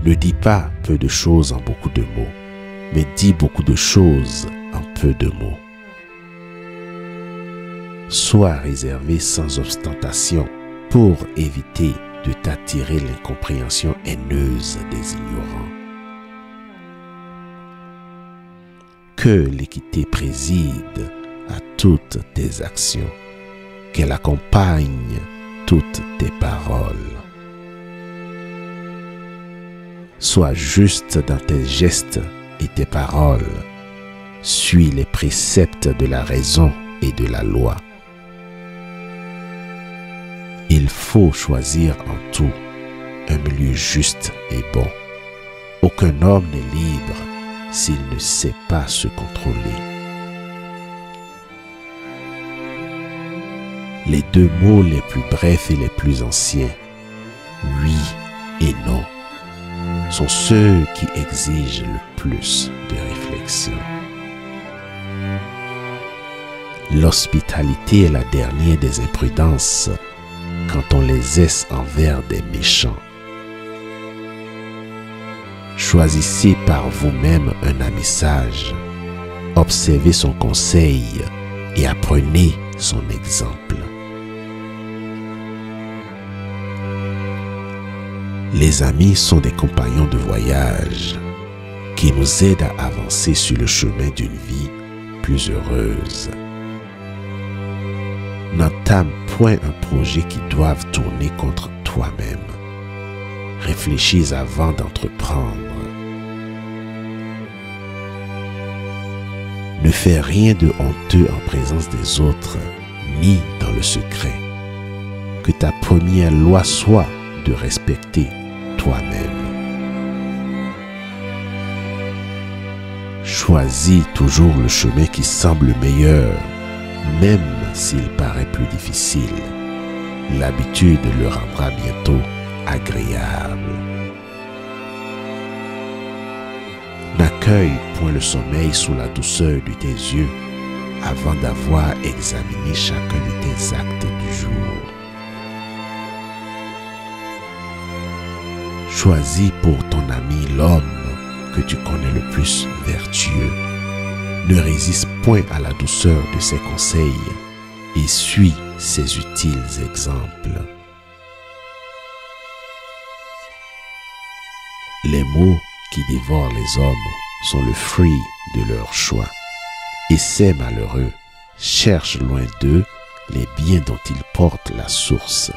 Ne dis pas peu de choses en beaucoup de mots, mais dis beaucoup de choses en peu de mots. Sois réservé sans ostentation pour éviter de t'attirer l'incompréhension haineuse des ignorants. Que l'équité préside à toutes tes actions, qu'elle accompagne toutes tes paroles. Sois juste dans tes gestes et tes paroles. Suis les préceptes de la raison et de la loi. Il faut choisir en tout un milieu juste et bon. Aucun homme n'est libre s'il ne sait pas se contrôler. Les deux mots les plus brefs et les plus anciens, oui et non, sont ceux qui exigent le plus de réflexion. L'hospitalité est la dernière des imprudences quand on les esse envers des méchants. Choisissez par vous-même un ami sage, observez son conseil et apprenez son exemple. Les amis sont des compagnons de voyage qui nous aident à avancer sur le chemin d'une vie plus heureuse. N'entame point un projet qui doive tourner contre toi-même. Réfléchis avant d'entreprendre. Ne fais rien de honteux en présence des autres, ni dans le secret. Que ta première loi soit de respecter toi-même. Choisis toujours le chemin qui semble meilleur, même s'il paraît plus difficile. L'habitude le rendra bientôt agréable. N'accueille point le sommeil sous la douceur de tes yeux avant d'avoir examiné chacun de tes actes du jour. Choisis pour ton ami l'homme que tu connais le plus vertueux. Ne résiste point à la douceur de ses conseils et suis ses utiles exemples. Les mots qui dévorent les hommes sont le fruit de leur choix. Et ces malheureux cherchent loin d'eux les biens dont ils portent la source.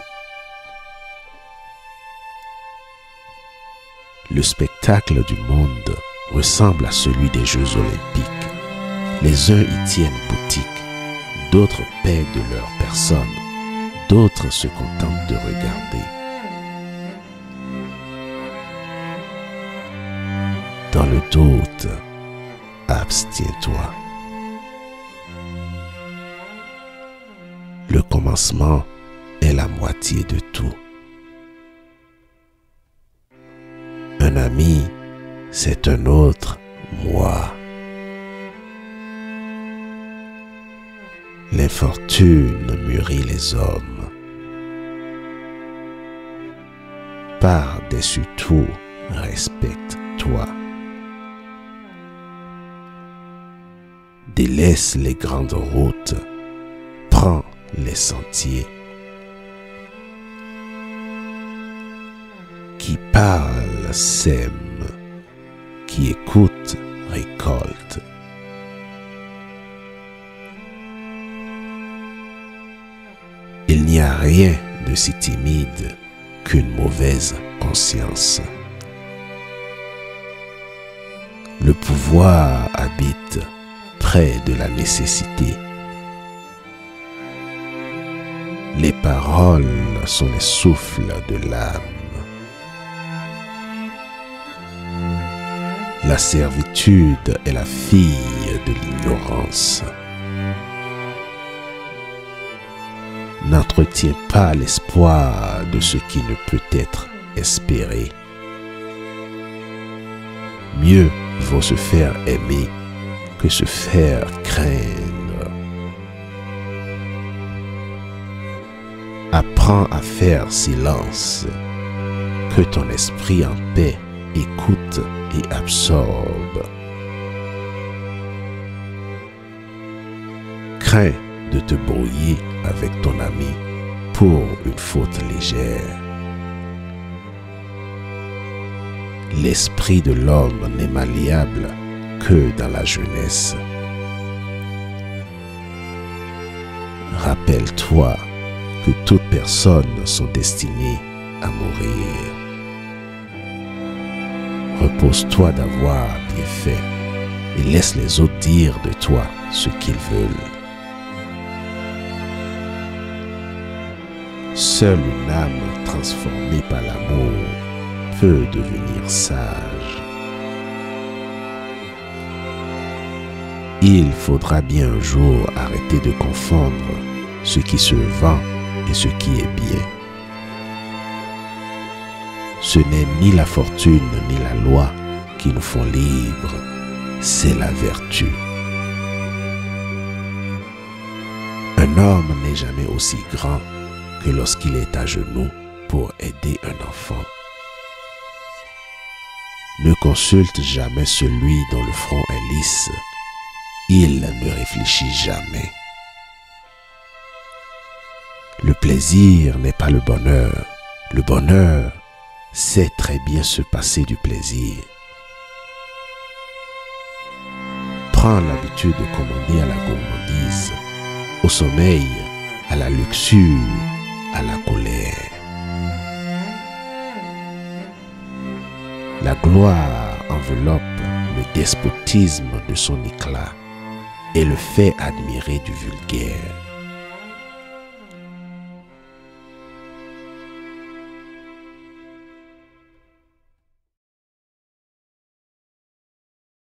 Le spectacle du monde ressemble à celui des Jeux olympiques. Les uns y tiennent boutique, d'autres paient de leur personne, d'autres se contentent de regarder. Dans le doute, abstiens-toi. Le commencement est la moitié de tout. Un ami, c'est un autre moi. L'infortune mûrit les hommes. Par-dessus tout, respecte-toi. Délaisse les grandes routes, prends les sentiers. Qui parle sème, qui écoute récolte. Il n'y a rien de si timide qu'une mauvaise conscience. Le pouvoir habite près de la nécessité. Les paroles sont les souffles de l'âme. La servitude est la fille de l'ignorance. N'entretiens pas l'espoir de ce qui ne peut être espéré. Mieux vaut se faire aimer que se faire craindre. Apprends à faire silence, que ton esprit en paix écoute et absorbe. Crains de te brouiller avec ton ami pour une faute légère. L'esprit de l'homme n'est malléable que dans la jeunesse. Rappelle-toi que toutes personnes sont destinées à mourir. Repose-toi d'avoir bien fait et laisse les autres dire de toi ce qu'ils veulent. Seule une âme transformée par l'amour peut devenir sage. Il faudra bien un jour arrêter de confondre ce qui se vend et ce qui est bien. Ce n'est ni la fortune ni la loi qui nous font libres, c'est la vertu. Un homme n'est jamais aussi grand que lorsqu'il est à genoux pour aider un enfant. Ne consulte jamais celui dont le front est lisse. Il ne réfléchit jamais. Le plaisir n'est pas le bonheur. Le bonheur sait très bien se passer du plaisir. Prends l'habitude de commander à la gourmandise, au sommeil, à la luxure, à la colère. La gloire enveloppe le despotisme de son éclat et le fait admirer du vulgaire.